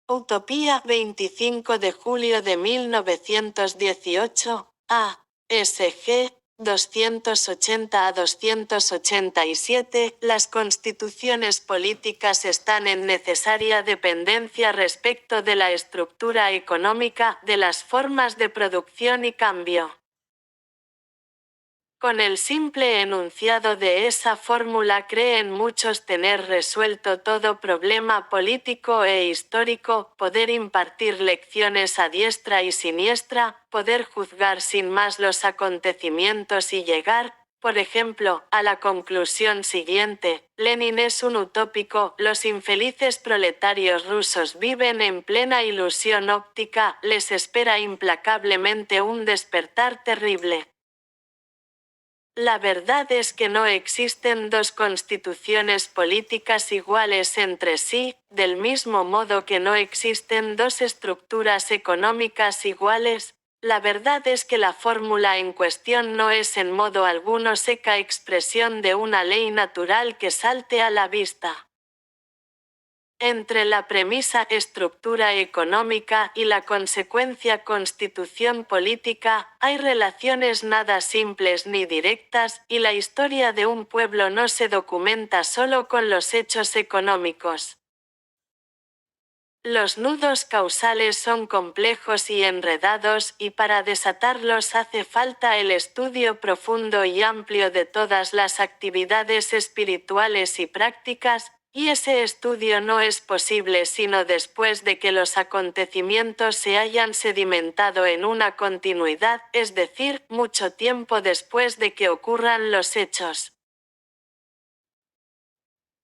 Utopía 25 de julio de 1918, A.S.G. 280 a 287. Las constituciones políticas están en necesaria dependencia respecto de la estructura económica, de las formas de producción y cambio. Con el simple enunciado de esa fórmula creen muchos tener resuelto todo problema político e histórico, poder impartir lecciones a diestra y siniestra, poder juzgar sin más los acontecimientos y llegar, por ejemplo, a la conclusión siguiente: Lenin es un utópico, los infelices proletarios rusos viven en plena ilusión óptica, les espera implacablemente un despertar terrible. La verdad es que no existen dos constituciones políticas iguales entre sí, del mismo modo que no existen dos estructuras económicas iguales. La verdad es que la fórmula en cuestión no es en modo alguno seca expresión de una ley natural que salte a la vista. Entre la premisa estructura económica y la consecuencia constitución política, hay relaciones nada simples ni directas, y la historia de un pueblo no se documenta solo con los hechos económicos. Los nudos causales son complejos y enredados, y para desatarlos hace falta el estudio profundo y amplio de todas las actividades espirituales y prácticas, y ese estudio no es posible sino después de que los acontecimientos se hayan sedimentado en una continuidad, es decir, mucho tiempo después de que ocurran los hechos.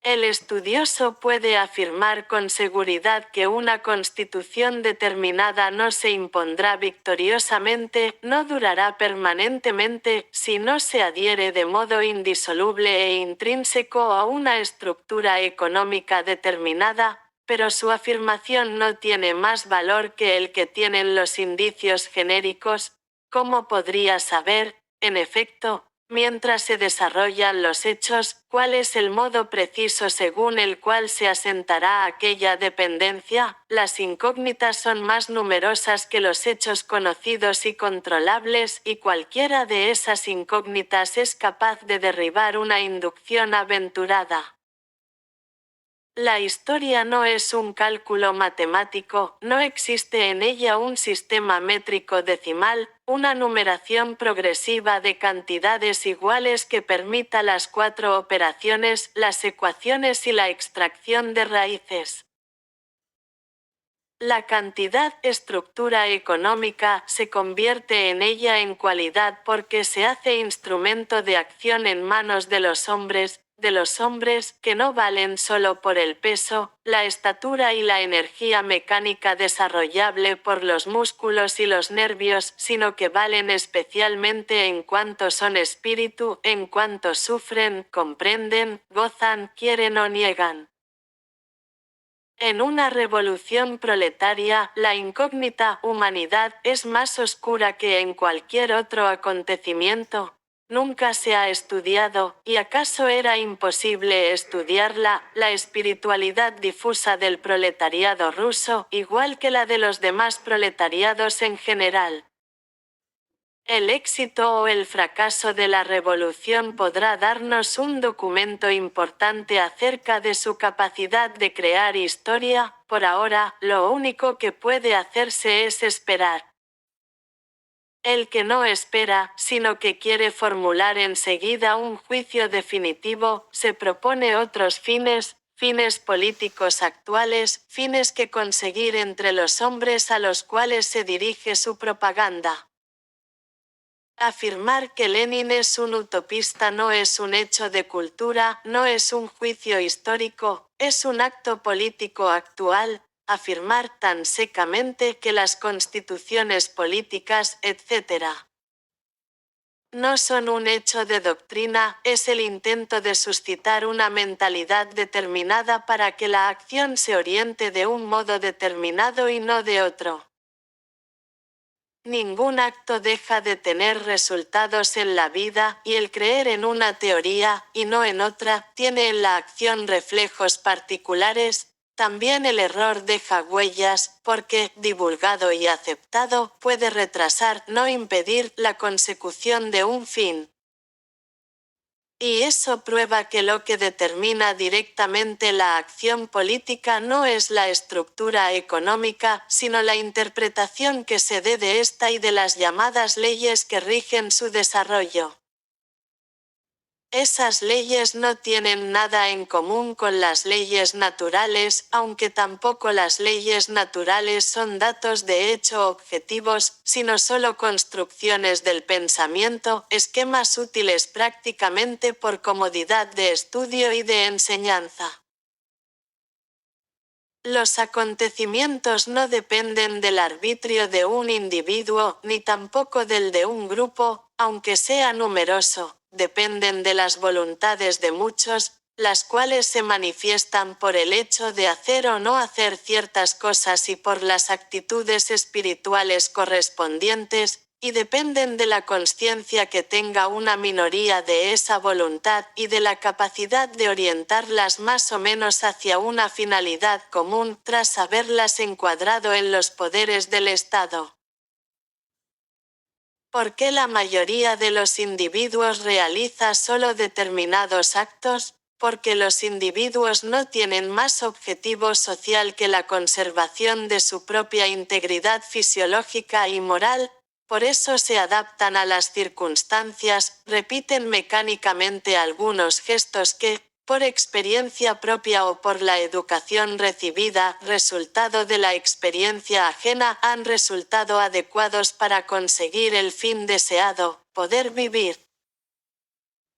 El estudioso puede afirmar con seguridad que una constitución determinada no se impondrá victoriosamente, no durará permanentemente, si no se adhiere de modo indisoluble e intrínseco a una estructura económica determinada, pero su afirmación no tiene más valor que el que tienen los indicios genéricos. ¿Cómo podría saber, en efecto, mientras se desarrollan los hechos, cuál es el modo preciso según el cual se asentará aquella dependencia? Las incógnitas son más numerosas que los hechos conocidos y controlables, y cualquiera de esas incógnitas es capaz de derribar una inducción aventurada. La historia no es un cálculo matemático, no existe en ella un sistema métrico decimal, una numeración progresiva de cantidades iguales que permita las cuatro operaciones, las ecuaciones y la extracción de raíces. La cantidad estructura económica se convierte en ella en cualidad porque se hace instrumento de acción en manos de los hombres que no valen solo por el peso, la estatura y la energía mecánica desarrollable por los músculos y los nervios, sino que valen especialmente en cuanto son espíritu, en cuanto sufren, comprenden, gozan, quieren o niegan. En una revolución proletaria, la incógnita humanidad es más oscura que en cualquier otro acontecimiento. Nunca se ha estudiado, y acaso era imposible estudiarla, la espiritualidad difusa del proletariado ruso, igual que la de los demás proletariados en general. El éxito o el fracaso de la revolución podrá darnos un documento importante acerca de su capacidad de crear historia. Por ahora, lo único que puede hacerse es esperar. El que no espera, sino que quiere formular enseguida un juicio definitivo, se propone otros fines políticos actuales, fines que conseguir entre los hombres a los cuales se dirige su propaganda. Afirmar que Lenin es un utopista no es un hecho de cultura, no es un juicio histórico, es un acto político actual. Afirmar tan secamente que las constituciones políticas, etc., no son un hecho de doctrina, es el intento de suscitar una mentalidad determinada para que la acción se oriente de un modo determinado y no de otro. Ningún acto deja de tener resultados en la vida, y el creer en una teoría, y no en otra, tiene en la acción reflejos particulares. También el error deja huellas, porque, divulgado y aceptado, puede retrasar, no impedir, la consecución de un fin. Y eso prueba que lo que determina directamente la acción política no es la estructura económica, sino la interpretación que se dé de esta y de las llamadas leyes que rigen su desarrollo. Esas leyes no tienen nada en común con las leyes naturales, aunque tampoco las leyes naturales son datos de hecho objetivos, sino solo construcciones del pensamiento, esquemas útiles prácticamente por comodidad de estudio y de enseñanza. Los acontecimientos no dependen del arbitrio de un individuo, ni tampoco del de un grupo, aunque sea numeroso, dependen de las voluntades de muchos, las cuales se manifiestan por el hecho de hacer o no hacer ciertas cosas y por las actitudes espirituales correspondientes, y dependen de la consciencia que tenga una minoría de esa voluntad y de la capacidad de orientarlas más o menos hacia una finalidad común tras haberlas encuadrado en los poderes del Estado. ¿Por qué la mayoría de los individuos realiza solo determinados actos? Porque los individuos no tienen más objetivo social que la conservación de su propia integridad fisiológica y moral. Por eso se adaptan a las circunstancias, repiten mecánicamente algunos gestos que, por experiencia propia o por la educación recibida, resultado de la experiencia ajena, han resultado adecuados para conseguir el fin deseado, poder vivir.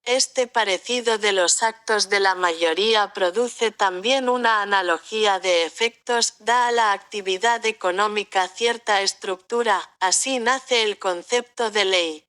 Este parecido de los actos de la mayoría produce también una analogía de efectos, da a la actividad económica cierta estructura, así nace el concepto de ley.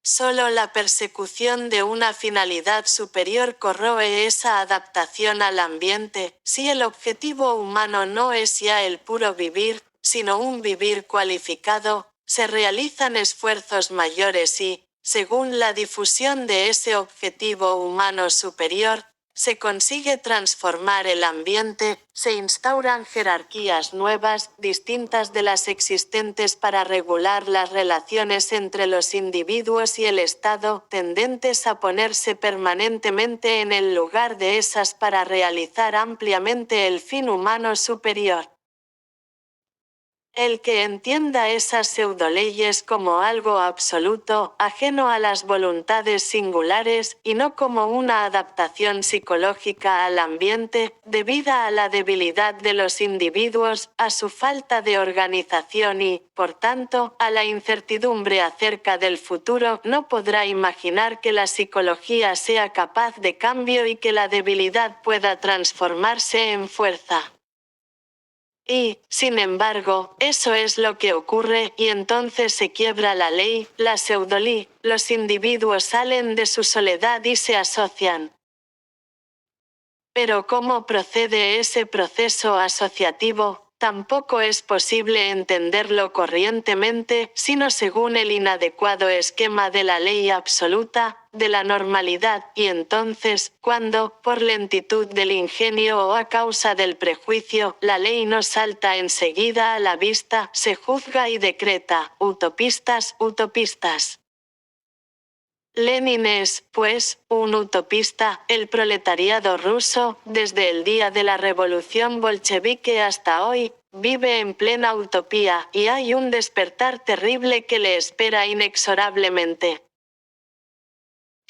Solo la persecución de una finalidad superior corroe esa adaptación al ambiente, si el objetivo humano no es ya el puro vivir, sino un vivir cualificado, se realizan esfuerzos mayores y, según la difusión de ese objetivo humano superior, se consigue transformar el ambiente, se instauran jerarquías nuevas, distintas de las existentes para regular las relaciones entre los individuos y el Estado, tendentes a ponerse permanentemente en el lugar de esas para realizar ampliamente el fin humano superior. El que entienda esas pseudoleyes como algo absoluto, ajeno a las voluntades singulares, y no como una adaptación psicológica al ambiente, debida a la debilidad de los individuos, a su falta de organización y, por tanto, a la incertidumbre acerca del futuro, no podrá imaginar que la psicología sea capaz de cambio y que la debilidad pueda transformarse en fuerza. Y, sin embargo, eso es lo que ocurre, y entonces se quiebra la ley, la pseudoley, los individuos salen de su soledad y se asocian. Pero ¿cómo procede ese proceso asociativo? Tampoco es posible entenderlo corrientemente, sino según el inadecuado esquema de la ley absoluta, de la normalidad, y entonces, cuando, por lentitud del ingenio o a causa del prejuicio, la ley no salta enseguida a la vista, se juzga y decreta, utopistas, utopistas. Lenin es, pues, un utopista. El proletariado ruso, desde el día de la revolución bolchevique hasta hoy, vive en plena utopía, y hay un despertar terrible que le espera inexorablemente.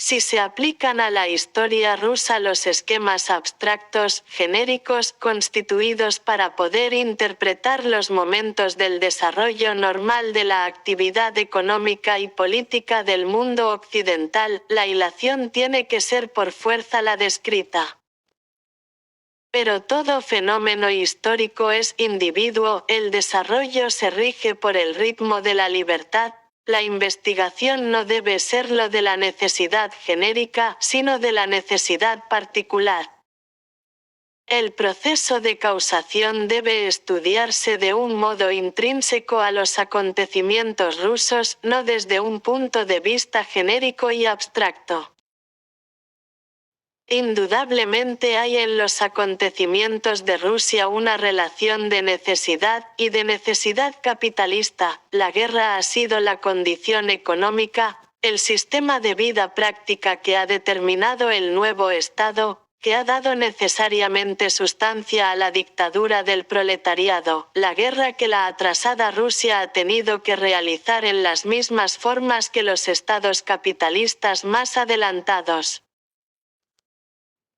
Si se aplican a la historia rusa los esquemas abstractos, genéricos, constituidos para poder interpretar los momentos del desarrollo normal de la actividad económica y política del mundo occidental, la ilación tiene que ser por fuerza la descrita. Pero todo fenómeno histórico es individuo, el desarrollo se rige por el ritmo de la libertad. La investigación no debe serlo de la necesidad genérica, sino de la necesidad particular. El proceso de causación debe estudiarse de un modo intrínseco a los acontecimientos rusos, no desde un punto de vista genérico y abstracto. Indudablemente hay en los acontecimientos de Rusia una relación de necesidad y de necesidad capitalista. La guerra ha sido la condición económica, el sistema de vida práctica que ha determinado el nuevo Estado, que ha dado necesariamente sustancia a la dictadura del proletariado. La guerra que la atrasada Rusia ha tenido que realizar en las mismas formas que los estados capitalistas más adelantados.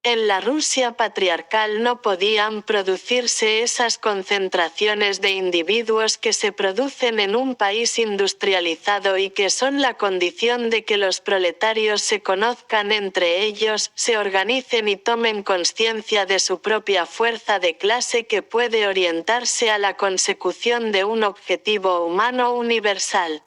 En la Rusia patriarcal no podían producirse esas concentraciones de individuos que se producen en un país industrializado y que son la condición de que los proletarios se conozcan entre ellos, se organicen y tomen conciencia de su propia fuerza de clase que puede orientarse a la consecución de un objetivo humano universal.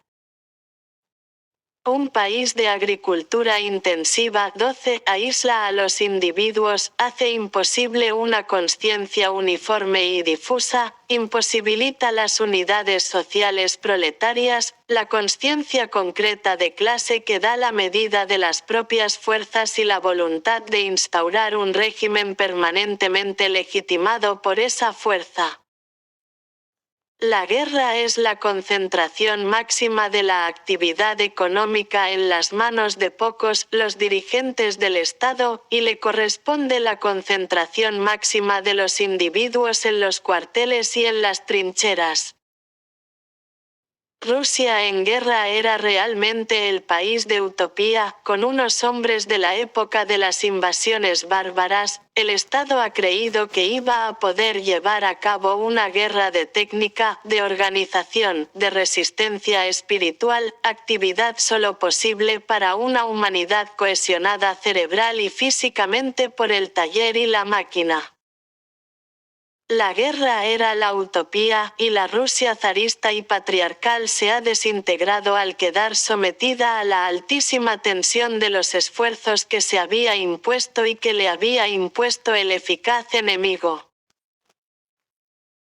Un país de agricultura intensiva 12 aísla a los individuos, hace imposible una conciencia uniforme y difusa, imposibilita las unidades sociales proletarias, la conciencia concreta de clase que da la medida de las propias fuerzas y la voluntad de instaurar un régimen permanentemente legitimado por esa fuerza. La guerra es la concentración máxima de la actividad económica en las manos de pocos, los dirigentes del Estado, y le corresponde la concentración máxima de los individuos en los cuarteles y en las trincheras. Rusia en guerra era realmente el país de utopía, con unos hombres de la época de las invasiones bárbaras. El Estado ha creído que iba a poder llevar a cabo una guerra de técnica, de organización, de resistencia espiritual, actividad solo posible para una humanidad cohesionada cerebral y físicamente por el taller y la máquina. La guerra era la utopía, y la Rusia zarista y patriarcal se ha desintegrado al quedar sometida a la altísima tensión de los esfuerzos que se había impuesto y que le había impuesto el eficaz enemigo.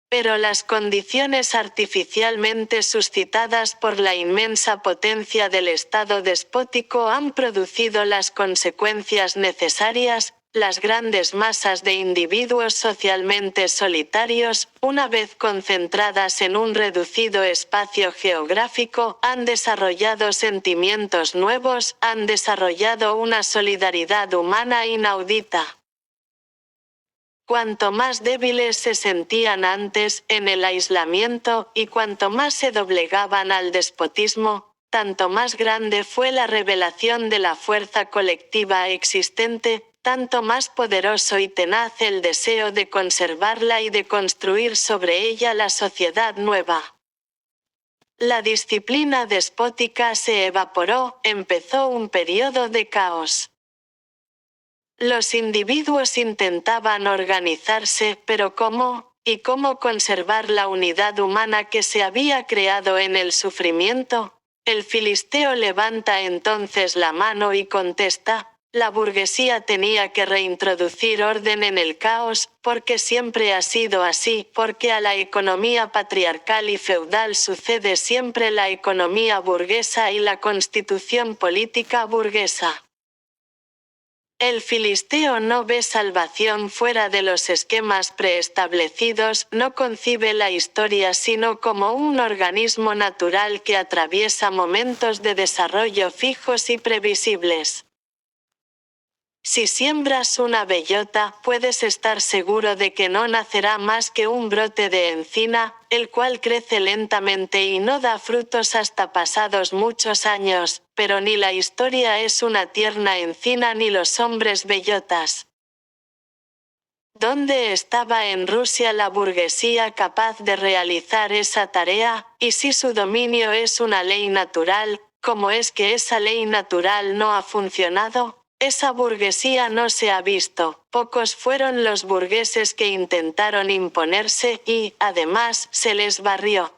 Pero las condiciones artificialmente suscitadas por la inmensa potencia del Estado despótico han producido las consecuencias necesarias. Las grandes masas de individuos socialmente solitarios, una vez concentradas en un reducido espacio geográfico, han desarrollado sentimientos nuevos, han desarrollado una solidaridad humana inaudita. Cuanto más débiles se sentían antes, en el aislamiento, y cuanto más se doblegaban al despotismo, tanto más grande fue la revelación de la fuerza colectiva existente, tanto más poderoso y tenaz el deseo de conservarla y de construir sobre ella la sociedad nueva. La disciplina despótica se evaporó, empezó un periodo de caos. Los individuos intentaban organizarse, pero ¿cómo? ¿Y cómo conservar la unidad humana que se había creado en el sufrimiento? El filisteo levanta entonces la mano y contesta: la burguesía tenía que reintroducir orden en el caos, porque siempre ha sido así, porque a la economía patriarcal y feudal sucede siempre la economía burguesa y la constitución política burguesa. El filisteo no ve salvación fuera de los esquemas preestablecidos, no concibe la historia sino como un organismo natural que atraviesa momentos de desarrollo fijos y previsibles. Si siembras una bellota, puedes estar seguro de que no nacerá más que un brote de encina, el cual crece lentamente y no da frutos hasta pasados muchos años, pero ni la historia es una tierna encina ni los hombres bellotas. ¿Dónde estaba en Rusia la burguesía capaz de realizar esa tarea? Y si su dominio es una ley natural, ¿cómo es que esa ley natural no ha funcionado? Esa burguesía no se ha visto, pocos fueron los burgueses que intentaron imponerse y, además, se les barrió.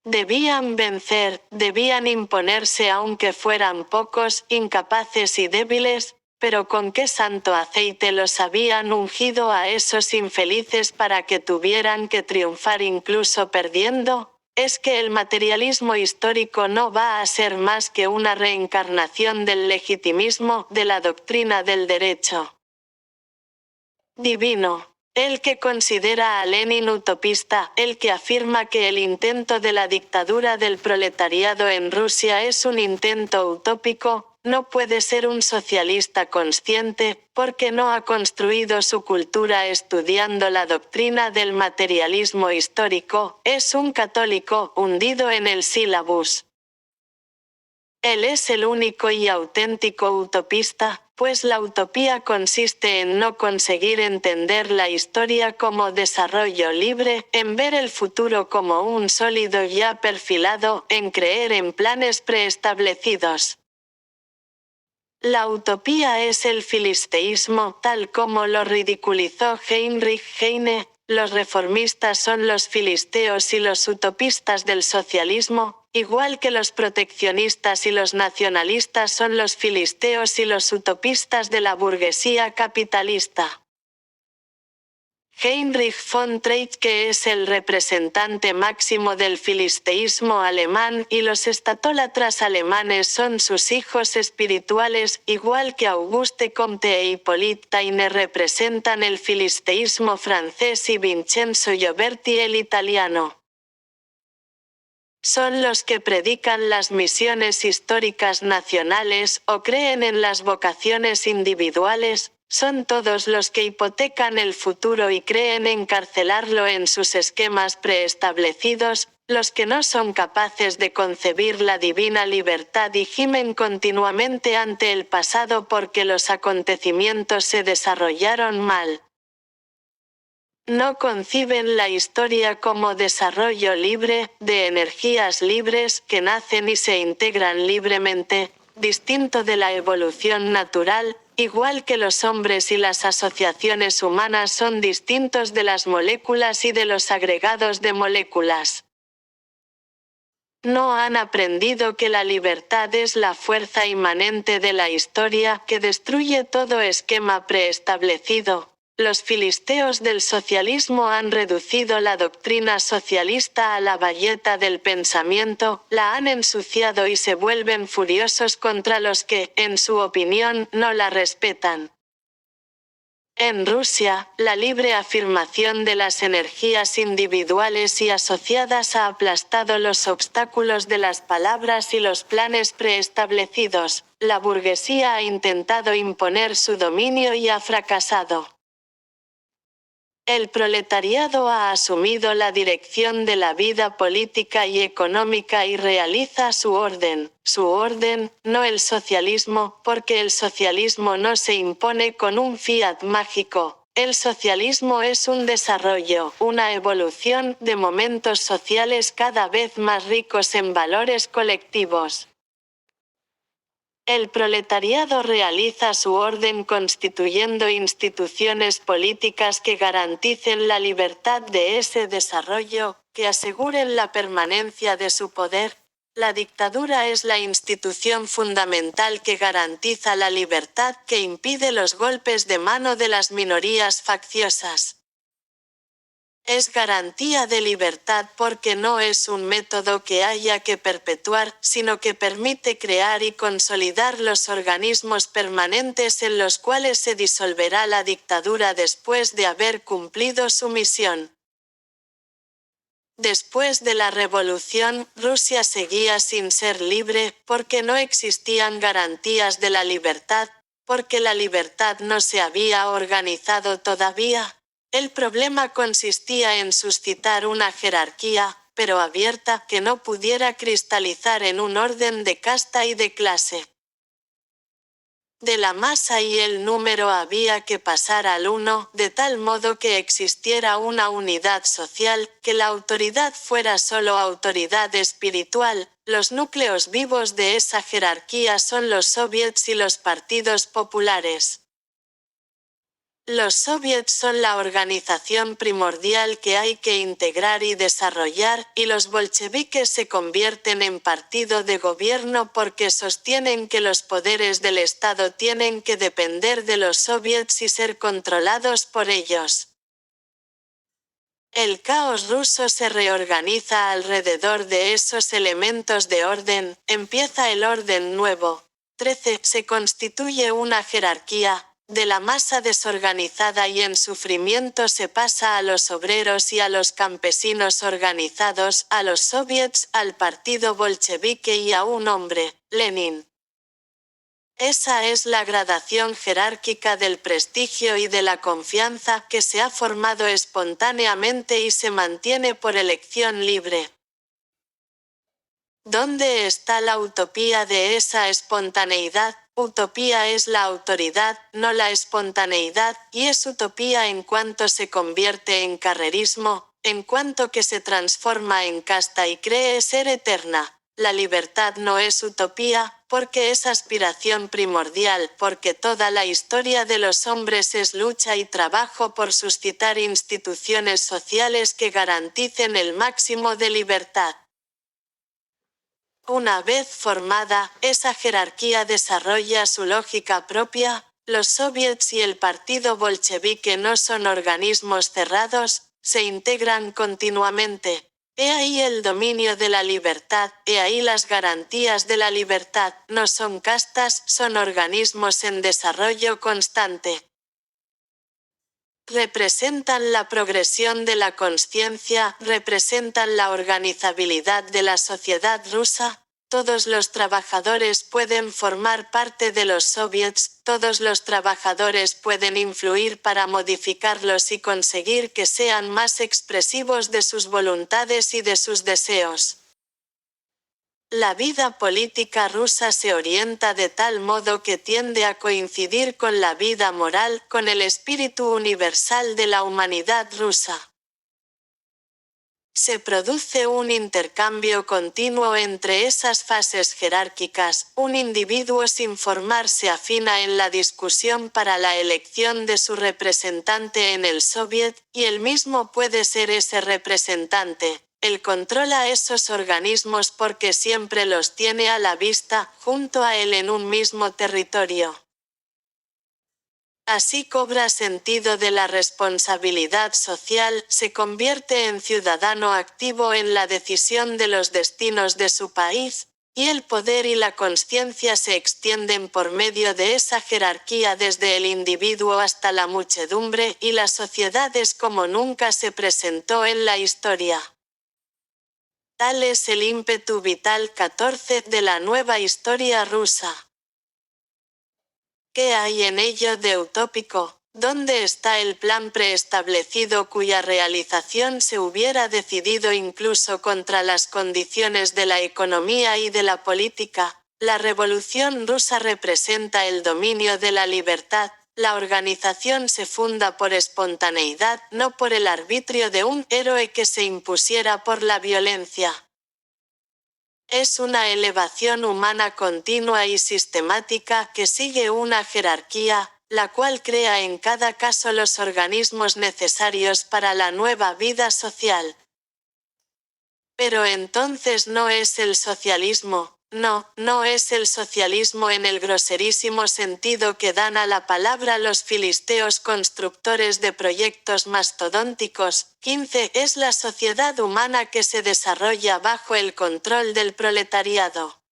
Debían vencer, debían imponerse aunque fueran pocos, incapaces y débiles, pero ¿con qué santo aceite los habían ungido a esos infelices para que tuvieran que triunfar incluso perdiendo? es que el materialismo histórico no va a ser más que una reencarnación del legitimismo de la doctrina del derecho divino. El que considera a Lenin utopista, el que afirma que el intento de la dictadura del proletariado en Rusia es un intento utópico, no puede ser un socialista consciente, porque no ha construido su cultura estudiando la doctrina del materialismo histórico, es un católico hundido en el sílabus. Él es el único y auténtico utopista, pues la utopía consiste en no conseguir entender la historia como desarrollo libre, en ver el futuro como un sólido ya perfilado, en creer en planes preestablecidos. La utopía es el filisteísmo, tal como lo ridiculizó Heinrich Heine. Los reformistas son los filisteos y los utopistas del socialismo, igual que los proteccionistas y los nacionalistas son los filisteos y los utopistas de la burguesía capitalista. Heinrich von Treitschke es el representante máximo del filisteísmo alemán y los estatólatras alemanes son sus hijos espirituales, igual que Auguste Comte e Hippolyte Taine representan el filisteísmo francés y Vincenzo Gioberti el italiano. Son los que predican las misiones históricas nacionales o creen en las vocaciones individuales. Son todos los que hipotecan el futuro y creen encarcelarlo en sus esquemas preestablecidos, los que no son capaces de concebir la divina libertad y gimen continuamente ante el pasado porque los acontecimientos se desarrollaron mal. No conciben la historia como desarrollo libre, de energías libres que nacen y se integran libremente, distinto de la evolución natural, igual que los hombres y las asociaciones humanas son distintos de las moléculas y de los agregados de moléculas. No han aprendido que la libertad es la fuerza inmanente de la historia que destruye todo esquema preestablecido. Los filisteos del socialismo han reducido la doctrina socialista a la bayeta del pensamiento, la han ensuciado y se vuelven furiosos contra los que, en su opinión, no la respetan. En Rusia, la libre afirmación de las energías individuales y asociadas ha aplastado los obstáculos de las palabras y los planes preestablecidos. La burguesía ha intentado imponer su dominio y ha fracasado. El proletariado ha asumido la dirección de la vida política y económica y realiza su orden, no el socialismo, porque el socialismo no se impone con un fiat mágico. El socialismo es un desarrollo, una evolución de momentos sociales cada vez más ricos en valores colectivos. El proletariado realiza su orden constituyendo instituciones políticas que garanticen la libertad de ese desarrollo, que aseguren la permanencia de su poder. La dictadura es la institución fundamental que garantiza la libertad que impide los golpes de mano de las minorías facciosas. Es garantía de libertad porque no es un método que haya que perpetuar, sino que permite crear y consolidar los organismos permanentes en los cuales se disolverá la dictadura después de haber cumplido su misión. Después de la revolución, Rusia seguía sin ser libre, porque no existían garantías de la libertad, porque la libertad no se había organizado todavía. El problema consistía en suscitar una jerarquía, pero abierta, que no pudiera cristalizar en un orden de casta y de clase. De la masa y el número había que pasar al uno, de tal modo que existiera una unidad social, que la autoridad fuera solo autoridad espiritual. Los núcleos vivos de esa jerarquía son los soviets y los partidos populares. Los soviets son la organización primordial que hay que integrar y desarrollar, y los bolcheviques se convierten en partido de gobierno porque sostienen que los poderes del Estado tienen que depender de los soviets y ser controlados por ellos. El caos ruso se reorganiza alrededor de esos elementos de orden, empieza el orden nuevo. 13. Se constituye una jerarquía, de la masa desorganizada y en sufrimiento se pasa a los obreros y a los campesinos organizados, a los soviets, al partido bolchevique y a un hombre, Lenin. Esa es la gradación jerárquica del prestigio y de la confianza que se ha formado espontáneamente y se mantiene por elección libre. ¿Dónde está la utopía de esa espontaneidad? Utopía es la autoridad, no la espontaneidad, y es utopía en cuanto se convierte en carrerismo, en cuanto que se transforma en casta y cree ser eterna. La libertad no es utopía, porque es aspiración primordial, porque toda la historia de los hombres es lucha y trabajo por suscitar instituciones sociales que garanticen el máximo de libertad. Una vez formada, esa jerarquía desarrolla su lógica propia. Los soviets y el partido bolchevique no son organismos cerrados, se integran continuamente. He ahí el dominio de la libertad, he ahí las garantías de la libertad, no son castas, son organismos en desarrollo constante. Representan la progresión de la consciencia, representan la organizabilidad de la sociedad rusa. Todos los trabajadores pueden formar parte de los soviets, todos los trabajadores pueden influir para modificarlos y conseguir que sean más expresivos de sus voluntades y de sus deseos. La vida política rusa se orienta de tal modo que tiende a coincidir con la vida moral, con el espíritu universal de la humanidad rusa. Se produce un intercambio continuo entre esas fases jerárquicas, un individuo sin formar se afina en la discusión para la elección de su representante en el soviet, y él mismo puede ser ese representante. Él controla esos organismos porque siempre los tiene a la vista, junto a él en un mismo territorio. Así cobra sentido de la responsabilidad social, se convierte en ciudadano activo en la decisión de los destinos de su país, y el poder y la consciencia se extienden por medio de esa jerarquía desde el individuo hasta la muchedumbre y la sociedad es como nunca se presentó en la historia. Tal es el ímpetu vital 14 de la nueva historia rusa. ¿Qué hay en ello de utópico? ¿Dónde está el plan preestablecido cuya realización se hubiera decidido incluso contra las condiciones de la economía y de la política? La revolución rusa representa el dominio de la libertad. La organización se funda por espontaneidad, no por el arbitrio de un héroe que se impusiera por la violencia. Es una elevación humana continua y sistemática que sigue una jerarquía, la cual crea en cada caso los organismos necesarios para la nueva vida social. Pero entonces no es el socialismo, no es el socialismo en el groserísimo sentido que dan a la palabra los filisteos constructores de proyectos mastodónticos. 15. Es la sociedad humana que se desarrolla bajo el control del proletariado.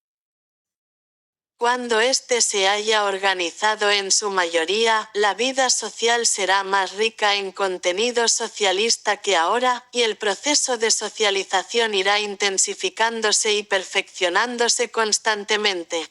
Cuando éste se haya organizado en su mayoría, la vida social será más rica en contenido socialista que ahora, y el proceso de socialización irá intensificándose y perfeccionándose constantemente.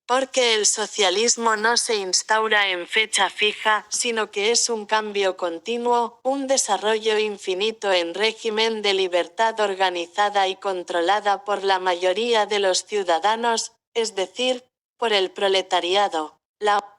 Porque el socialismo no se instaura en fecha fija, sino que es un cambio continuo, un desarrollo infinito en régimen de libertad organizada y controlada por la mayoría de los ciudadanos, es decir, por el proletariado. La